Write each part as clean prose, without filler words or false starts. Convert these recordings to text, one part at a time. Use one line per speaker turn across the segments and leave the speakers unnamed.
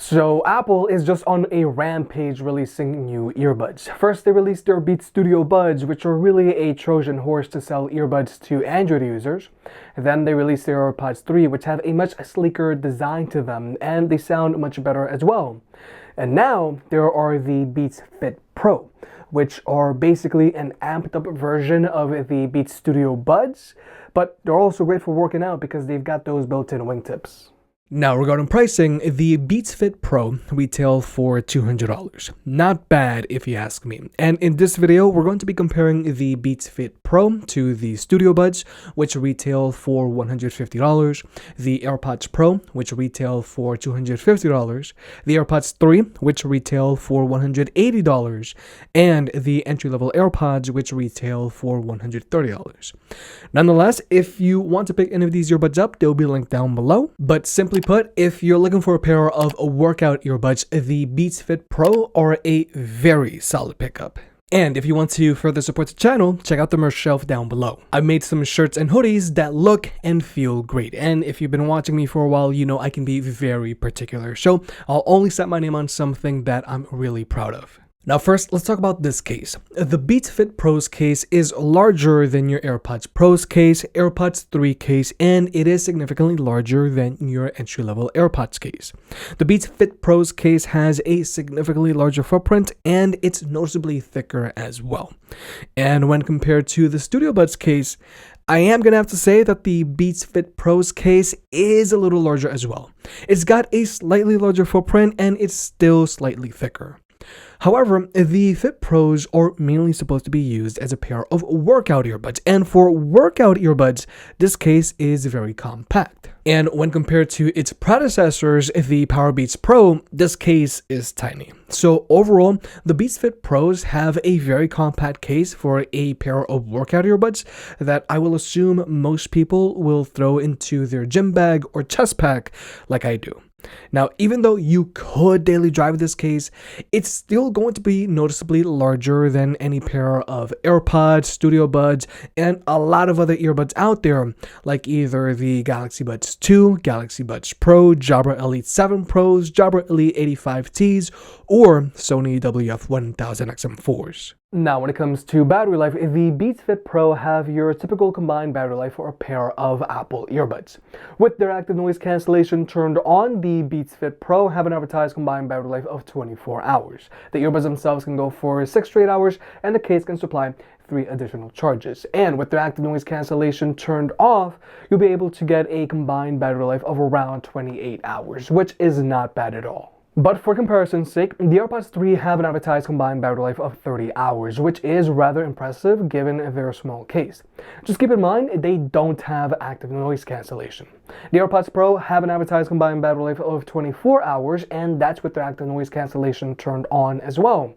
So Apple is just on a rampage releasing new earbuds. First, they released their Beats Studio Buds, which are really a Trojan horse to sell earbuds to Android users. Then they released their AirPods 3, which have a much sleeker design to them, and they sound much better as well. And now there are the Beats Fit Pro, which are basically an amped up version of the Beats Studio Buds, but they're also great for working out because they've got those built-in wingtips. Now, regarding pricing, the Beats Fit Pro retail for $200. Not bad if you ask me. And in this video, we're going to be comparing the Beats Fit Pro to the Studio Buds, which retail for $150, the AirPods Pro, which retail for $250, the AirPods 3, which retail for $180, and the entry-level AirPods, which retail for $130. Nonetheless, if you want to pick any of these earbuds up, they'll be linked down below. But simply put, if you're looking for a pair of workout earbuds, the Beats Fit Pro are a very solid pickup. And if you want to further support the channel, check out the merch shelf down below. I've made some shirts and hoodies that look and feel great. And if you've been watching me for a while, you know I can be very particular. So I'll only set my name on something that I'm really proud of. Now first, let's talk about this case. The Beats Fit Pro's case is larger than your AirPods Pro's case, AirPods 3 case, and it is significantly larger than your entry-level AirPods case. The Beats Fit Pro's case has a significantly larger footprint, and it's noticeably thicker as well. And when compared to the Studio Buds case, I am going to have to say that the Beats Fit Pro's case is a little larger as well. It's got a slightly larger footprint, and it's still slightly thicker. However, the Fit Pros are mainly supposed to be used as a pair of workout earbuds, and for workout earbuds, this case is very compact. And when compared to its predecessors, the Powerbeats Pro, this case is tiny. So overall, the Beats Fit Pros have a very compact case for a pair of workout earbuds that I will assume most people will throw into their gym bag or chest pack like I do. Now, even though you could daily drive this case, it's still going to be noticeably larger than any pair of AirPods, Studio Buds, and a lot of other earbuds out there, like either the Galaxy Buds 2, Galaxy Buds Pro, Jabra Elite 7 Pros, Jabra Elite 85Ts, or Sony WF-1000XM4s. Now, when it comes to battery life, the Beats Fit Pro have your typical combined battery life for a pair of Apple earbuds. With their active noise cancellation turned on, the Beats Fit Pro have an advertised combined battery life of 24 hours. The earbuds themselves can go for 6 straight hours, and the case can supply 3 additional charges. And with their active noise cancellation turned off, you'll be able to get a combined battery life of around 28 hours, which is not bad at all. But for comparison's sake, the AirPods 3 have an advertised combined battery life of 30 hours, which is rather impressive given their small case. Just keep in mind, they don't have active noise cancellation. The AirPods Pro have an advertised combined battery life of 24 hours, and that's with their active noise cancellation turned on as well.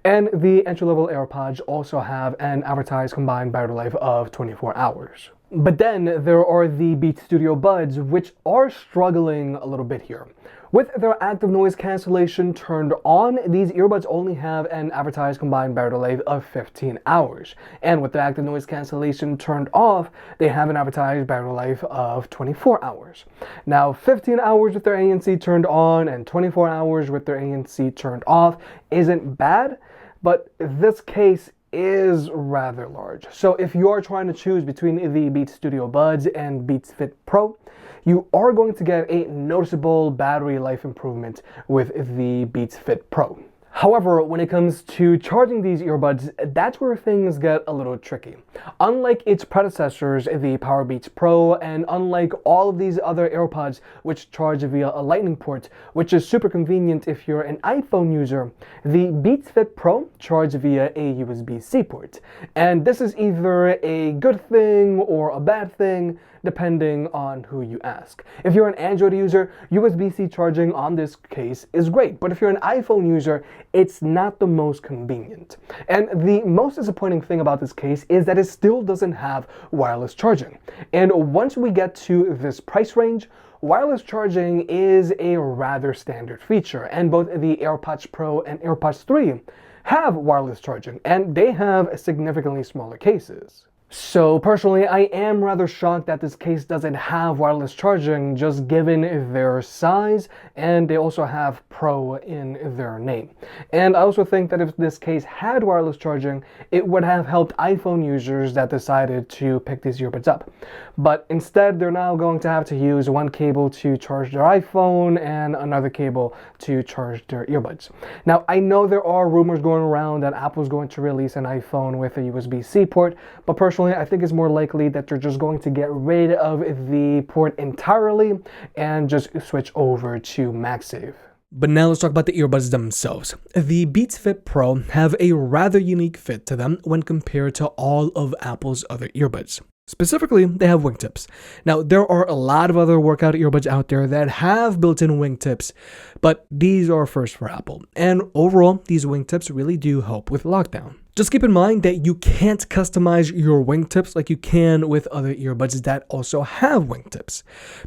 And the entry-level AirPods also have an advertised combined battery life of 24 hours. But then there are the Beats Studio Buds, which are struggling a little bit here. With their active noise cancellation turned on, these earbuds only have an advertised combined battery life of 15 hours. And with the active noise cancellation turned off, they have an advertised battery life of 24 hours. Now, 15 hours with their ANC turned on and 24 hours with their ANC turned off isn't bad, but this case is rather large. So if you are trying to choose between the Beats Studio Buds and Beats Fit Pro, you are going to get a noticeable battery life improvement with the Beats Fit Pro. However, when it comes to charging these earbuds, that's where things get a little tricky. Unlike its predecessors, the Powerbeats Pro, and unlike all of these other AirPods which charge via a lightning port, which is super convenient if you're an iPhone user, the Beats Fit Pro charge via a USB-C port. And this is either a good thing or a bad thing, depending on who you ask. If you're an Android user, USB-C charging on this case is great, but if you're an iPhone user, it's not the most convenient. And the most disappointing thing about this case is that it still doesn't have wireless charging. And once we get to this price range, wireless charging is a rather standard feature, and both the AirPods Pro and AirPods 3 have wireless charging, and they have significantly smaller cases. So personally, I am rather shocked that this case doesn't have wireless charging, just given their size, and they also have Pro in their name. And I also think that if this case had wireless charging, it would have helped iPhone users that decided to pick these earbuds up. But instead, they're now going to have to use one cable to charge their iPhone and another cable to charge their earbuds. Now, I know there are rumors going around that Apple's going to release an iPhone with a USB-C port, but personally, I think it's more likely that they're just going to get rid of the port entirely and just switch over to MagSafe.
But now let's talk about the earbuds themselves. The Beats Fit Pro have a rather unique fit to them when compared to all of Apple's other earbuds. Specifically, they have wingtips. Now, there are a lot of other workout earbuds out there that have built-in wingtips, but these are first for Apple. And overall, these wingtips really do help with lockdown. Just keep in mind that you can't customize your wingtips like you can with other earbuds that also have wingtips.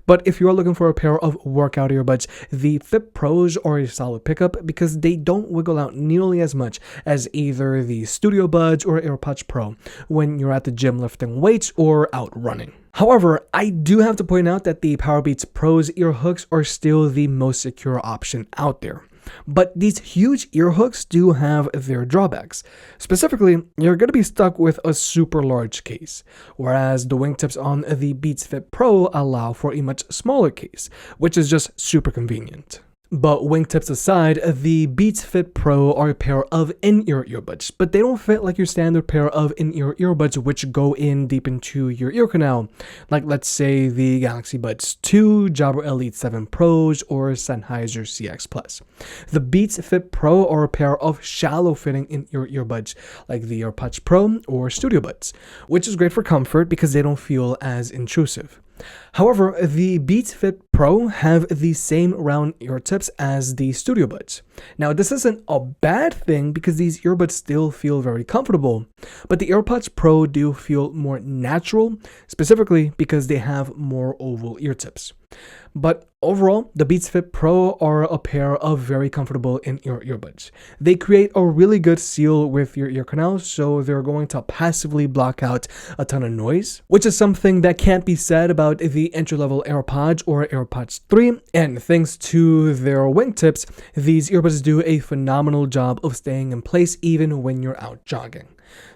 But if you're looking for a pair of workout earbuds, the Fit Pros are a solid pickup because they don't wiggle out nearly as much as either the Studio Buds or AirPods Pro when you're at the gym lifting weights or out running. However, I do have to point out that the Powerbeats Pro's ear hooks are still the most secure option out there. But these huge ear hooks do have their drawbacks. Specifically, you're going to be stuck with a super large case, whereas the wingtips on the Beats Fit Pro allow for a much smaller case, which is just super convenient. But wingtips aside, the Beats Fit Pro are a pair of in-ear earbuds, but they don't fit like your standard pair of in-ear earbuds which go in deep into your ear canal, like let's say the Galaxy Buds 2, Jabra Elite 7 Pros, or Sennheiser CX Plus. The Beats Fit Pro are a pair of shallow-fitting in-ear earbuds, like the AirPods Pro or Studio Buds, which is great for comfort because they don't feel as intrusive. However, the Beats Fit Pro have the same round ear tips as the Studio Buds. Now, this isn't a bad thing because these earbuds still feel very comfortable, but the AirPods Pro do feel more natural, specifically because they have more oval ear tips. But overall, the Beats Fit Pro are a pair of very comfortable in-ear earbuds. They create a really good seal with your ear canal, so they're going to passively block out a ton of noise, which is something that can't be said about the entry-level AirPods or AirPods 3, and thanks to their wingtips, these earbuds do a phenomenal job of staying in place even when you're out jogging.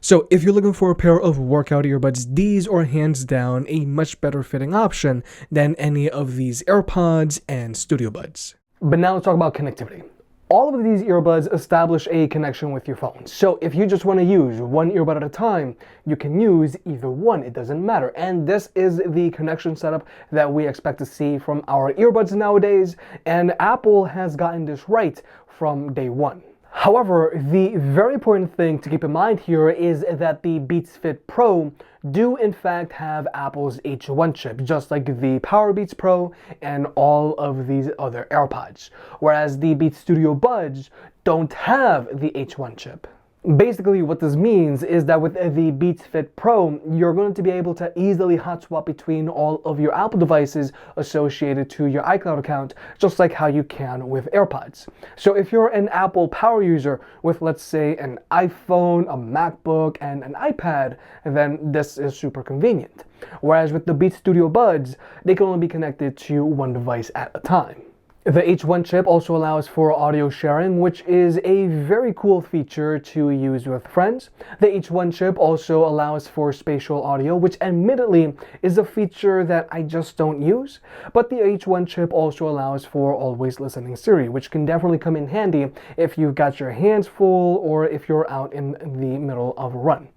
So if you're looking for a pair of workout earbuds, these are hands down a much better fitting option than any of these AirPods and Studio Buds.
But now let's talk about connectivity. All of these earbuds establish a connection with your phone. So if you just want to use one earbud at a time, you can use either one, it doesn't matter. And this is the connection setup that we expect to see from our earbuds nowadays, and Apple has gotten this right from day one. However, the very important thing to keep in mind here is that the Beats Fit Pro do in fact have Apple's H1 chip, just like the Powerbeats Pro and all of these other AirPods, whereas the Beats Studio Buds don't have the H1 chip. Basically, what this means is that with the Beats Fit Pro, you're going to be able to easily hot swap between all of your Apple devices associated to your iCloud account, just like how you can with AirPods. So if you're an Apple Power user with, let's say, an iPhone, a MacBook, and an iPad, then this is super convenient. Whereas with the Beats Studio Buds, they can only be connected to one device at a time. The H1 chip also allows for audio sharing, which is a very cool feature to use with friends. The H1 chip also allows for spatial audio, which admittedly is a feature that I just don't use. But the H1 chip also allows for always listening Siri, which can definitely come in handy if you've got your hands full or if you're out in the middle of a run.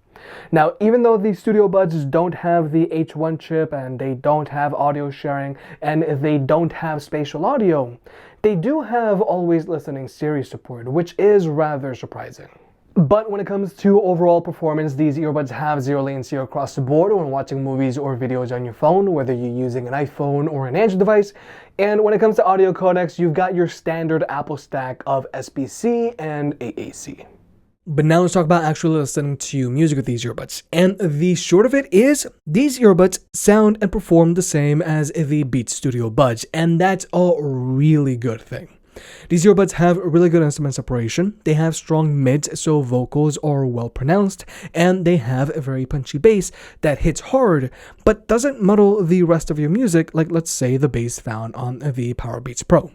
Now, even though the Studio Buds don't have the H1 chip and they don't have audio sharing and they don't have spatial audio, they do have always listening Siri support, which is rather surprising. But when it comes to overall performance, these earbuds have zero latency across the board when watching movies or videos on your phone, whether you're using an iPhone or an Android device. And when it comes to audio codecs, you've got your standard Apple stack of SBC and AAC.
But now let's talk about actually listening to music with these earbuds. And the short of it is, these earbuds sound and perform the same as the Beats Studio Buds, and that's a really good thing. These earbuds have really good instrument separation, they have strong mids so vocals are well pronounced, and they have a very punchy bass that hits hard but doesn't muddle the rest of your music like, let's say, the bass found on the Powerbeats Pro.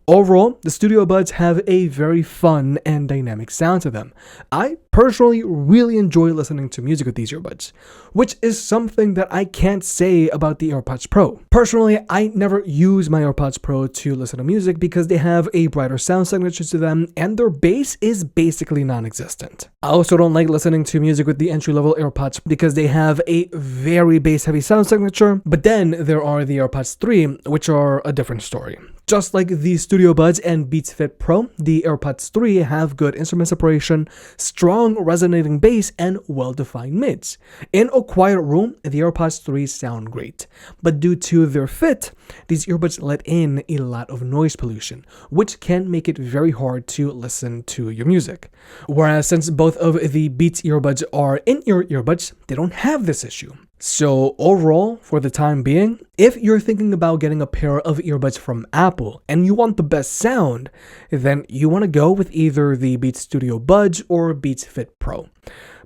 Overall, the Studio Buds have a very fun and dynamic sound to them. I personally really enjoy listening to music with these earbuds, which is something that I can't say about the AirPods Pro. Personally, I never use my AirPods Pro to listen to music because they have a brighter sound signature to them and their bass is basically non-existent. I also don't like listening to music with the entry-level AirPods because they have a very bass-heavy sound signature, but then there are the AirPods 3, which are a different story. Just like the Studio Buds and Beats Fit Pro, the AirPods 3 have good instrument separation, strong resonating bass, and well-defined mids. In a quiet room, the AirPods 3 sound great, but due to their fit, these earbuds let in a lot of noise pollution, which can make it very hard to listen to your music. Whereas since both of the Beats earbuds are in-ear earbuds, they don't have this issue. So overall, for the time being, if you're thinking about getting a pair of earbuds from Apple and you want the best sound, then you want to go with either the Beats Studio Buds or Beats Fit Pro.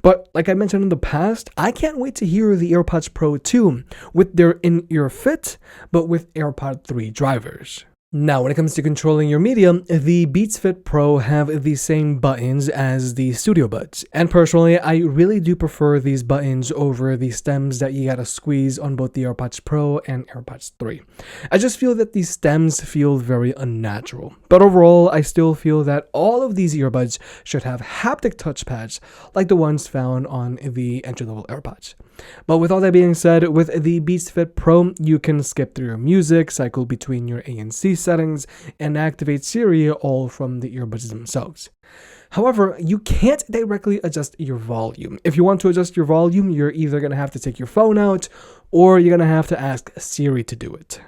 But like I mentioned in the past, I can't wait to hear the AirPods Pro 2 with their in-ear fit, but with AirPod 3 drivers. Now, when it comes to controlling your media, the Beats Fit Pro have the same buttons as the Studio Buds. And personally, I really do prefer these buttons over the stems that you gotta squeeze on both the AirPods Pro and AirPods 3. I just feel that these stems feel very unnatural. But overall, I still feel that all of these earbuds should have haptic touchpads like the ones found on the entry-level AirPods. But with all that being said, with the Beats Fit Pro, you can skip through your music, cycle between your ANC settings, and activate Siri all from the earbuds themselves. However, you can't directly adjust your volume. If you want to adjust your volume, you're either going to have to take your phone out, or you're going to have to ask Siri to do it.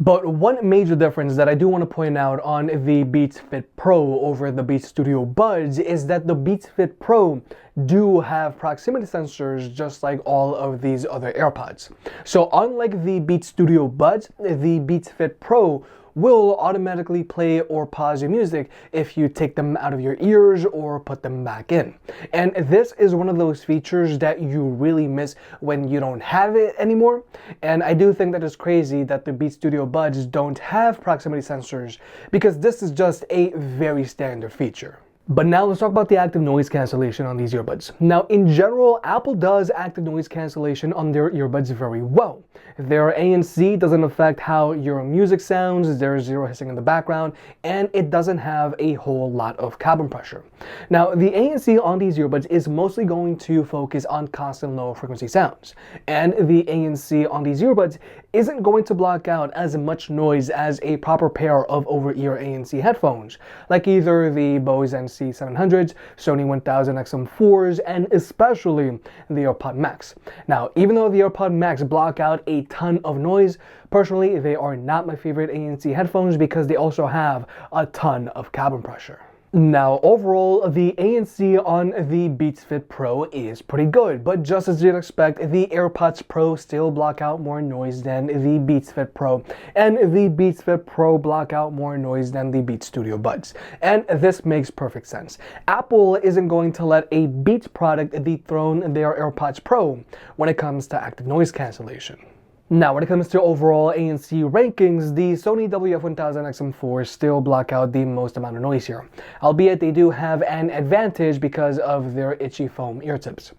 But one major difference that I do want to point out on the Beats Fit Pro over the Beats Studio Buds is that the Beats Fit Pro do have proximity sensors just like all of these other AirPods. So unlike the Beats Studio Buds, the Beats Fit Pro will automatically play or pause your music if you take them out of your ears or put them back in. And this is one of those features that you really miss when you don't have it anymore. And I do think that it's crazy that the Beats Studio Buds don't have proximity sensors because this is just a very standard feature. But now let's talk about the active noise cancellation on these earbuds. Now, in general, Apple does active noise cancellation on their earbuds very well. Their ANC doesn't affect how your music sounds, there's zero hissing in the background, and it doesn't have a whole lot of cabin pressure. Now, the ANC on these earbuds is mostly going to focus on constant low frequency sounds, and the ANC on these earbuds isn't going to block out as much noise as a proper pair of over-ear ANC headphones, like either the Bose NC700s, Sony 1000 XM4s, and especially the AirPod Max. Now, even though the AirPod Max block out a ton of noise, personally, they are not my favorite ANC headphones because they also have a ton of cabin pressure. Now, overall, the ANC on the Beats Fit Pro is pretty good, but just as you'd expect, the AirPods Pro still block out more noise than the Beats Fit Pro, and the Beats Fit Pro block out more noise than the Beats Studio Buds. And this makes perfect sense. Apple isn't going to let a Beats product dethrone their AirPods Pro when it comes to active noise cancellation. Now, when it comes to overall ANC rankings, the Sony WF-1000 XM4 still block out the most amount of noise here, albeit they do have an advantage because of their itchy foam ear tips.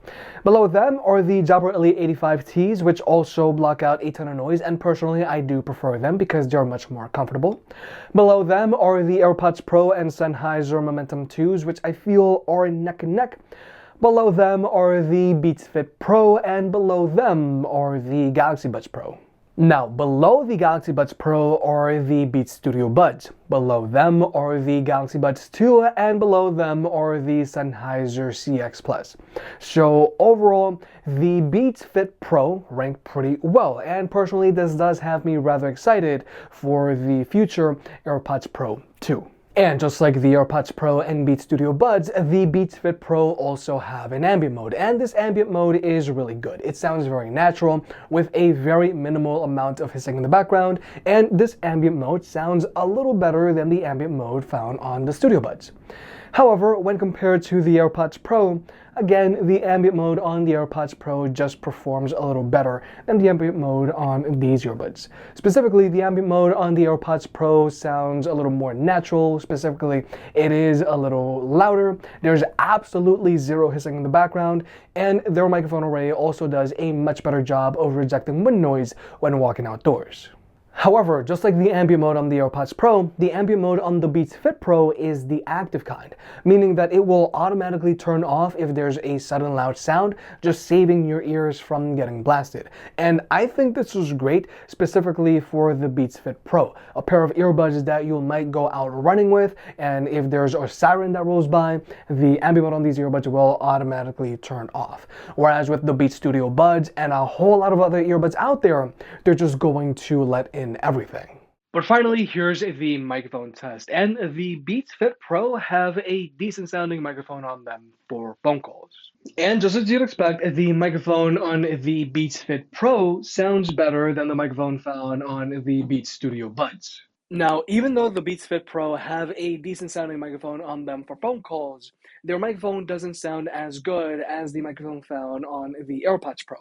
Below them are the Jabra Elite 85Ts, which also block out a ton of noise, and personally I do prefer them because they're much more comfortable. Below them are the AirPods Pro and Sennheiser Momentum 2s, which I feel are neck and neck. Below them are the Beats Fit Pro, and below them are the Galaxy Buds Pro. Now, below the Galaxy Buds Pro are the Beats Studio Buds. Below them are the Galaxy Buds 2, and below them are the Sennheiser CX Plus. So overall, the Beats Fit Pro rank pretty well, and personally this does have me rather excited for the future AirPods Pro 2. And just like the AirPods Pro and Beats Studio Buds, the Beats Fit Pro also have an ambient mode, and this ambient mode is really good. It sounds very natural with a very minimal amount of hissing in the background, and this ambient mode sounds a little better than the ambient mode found on the Studio Buds. However, when compared to the AirPods Pro, again, the ambient mode on the AirPods Pro just performs a little better than the ambient mode on these earbuds. Specifically, the ambient mode on the AirPods Pro sounds a little more natural. Specifically, it is a little louder. There's absolutely zero hissing in the background, and their microphone array also does a much better job of rejecting wind noise when walking outdoors. However, just like the ambient mode on the AirPods Pro, the ambient mode on the Beats Fit Pro is the active kind, meaning that it will automatically turn off if there's a sudden loud sound, just saving your ears from getting blasted. And I think this is great, specifically for the Beats Fit Pro, a pair of earbuds that you might go out running with, and if there's a siren that rolls by, the ambient mode on these earbuds will automatically turn off. Whereas with the Beats Studio Buds and a whole lot of other earbuds out there, they're just going to let in everything. But finally, here's the microphone test. And the Beats Fit Pro have a decent sounding microphone on them for phone calls. And just as you'd expect, the microphone on the Beats Fit Pro sounds better than the microphone found on the Beats Studio Buds. Now, even though the Beats Fit Pro have a decent sounding microphone on them for phone calls, their microphone doesn't sound as good as the microphone found on the AirPods Pro.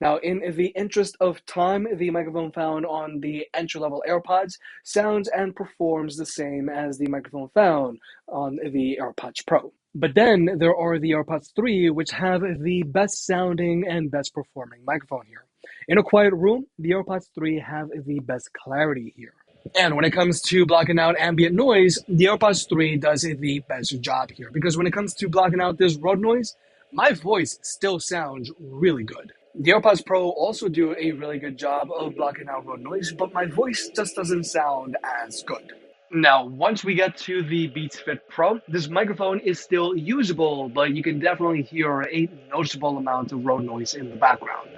Now, in the interest of time, the microphone found on the entry-level AirPods sounds and performs the same as the microphone found on the AirPods Pro. But then there are the AirPods 3, which have the best sounding and best performing microphone here. In a quiet room, the AirPods 3 have the best clarity here. And when it comes to blocking out ambient noise, the AirPods 3 does the best job here. Because when it comes to blocking out this road noise, my voice still sounds really good. The AirPods Pro also do a really good job of blocking out road noise, but my voice just doesn't sound as good. Now, once we get to the Beats Fit Pro, this microphone is still usable, but you can definitely hear a noticeable amount of road noise in the background.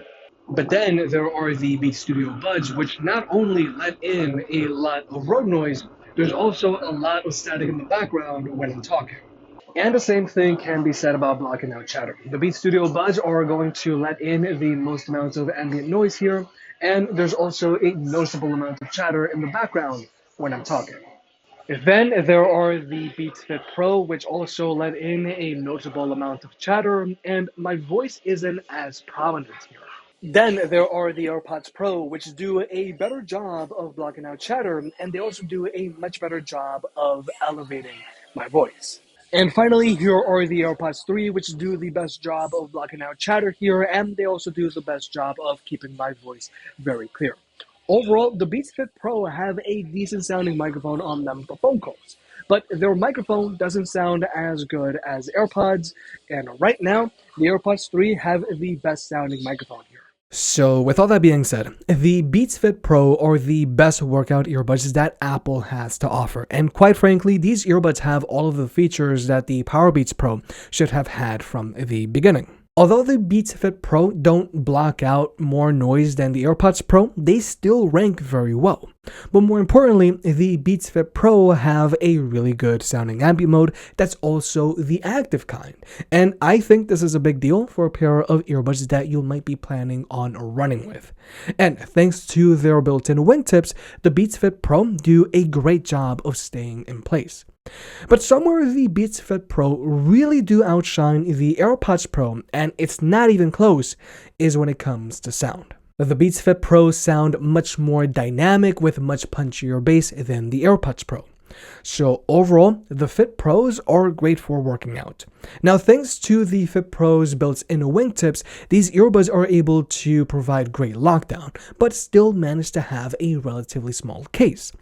But then there are the Beats Studio Buds, which not only let in a lot of road noise, there's also a lot of static in the background when I'm talking. And the same thing can be said about blocking out chatter. The Beats Studio Buds are going to let in the most amount of ambient noise here, and there's also a noticeable amount of chatter in the background when I'm talking. Then there are the Beats Fit Pro, which also let in a noticeable amount of chatter, and my voice isn't as prominent here. Then there are the AirPods Pro, which do a better job of blocking out chatter, and they also do a much better job of elevating my voice. And finally, here are the AirPods 3, which do the best job of blocking out chatter here, and they also do the best job of keeping my voice very clear. Overall, the Beats Fit Pro have a decent sounding microphone on them for phone calls, but their microphone doesn't sound as good as AirPods, and right now, the AirPods 3 have the best sounding microphone here.
So with all that being said, the Beats Fit Pro are the best workout earbuds that Apple has to offer. And quite frankly, these earbuds have all of the features that the Powerbeats Pro should have had from the beginning. Although the Beats Fit Pro don't block out more noise than the AirPods Pro, they still rank very well. But more importantly, the Beats Fit Pro have a really good sounding ambient mode that's also the active kind. And I think this is a big deal for a pair of earbuds that you might be planning on running with. And thanks to their built-in wingtips, the Beats Fit Pro do a great job of staying in place. But somewhere the Beats Fit Pro really do outshine the AirPods Pro, and it's not even close, is when it comes to sound. The Beats Fit Pro sound much more dynamic with much punchier bass than the AirPods Pro. So overall, the Fit Pros are great for working out. Now, thanks to the Fit Pro's built-in wingtips, these earbuds are able to provide great lockdown, but still manage to have a relatively small case.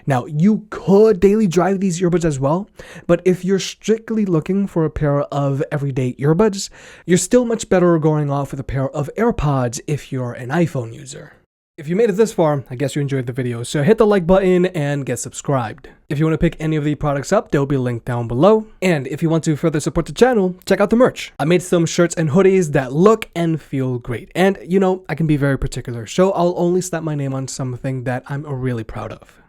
Now, you could daily drive these earbuds as well, but if you're strictly looking for a pair of everyday earbuds, you're still much better going off with a pair of AirPods if you're an iPhone user. If you made it this far, I guess you enjoyed the video, so hit the like button and get subscribed. If you want to pick any of the products up, they'll be linked down below. And if you want to further support the channel, check out the merch. I made some shirts and hoodies that look and feel great. And, you know, I can be very particular, so I'll only slap my name on something that I'm really proud of.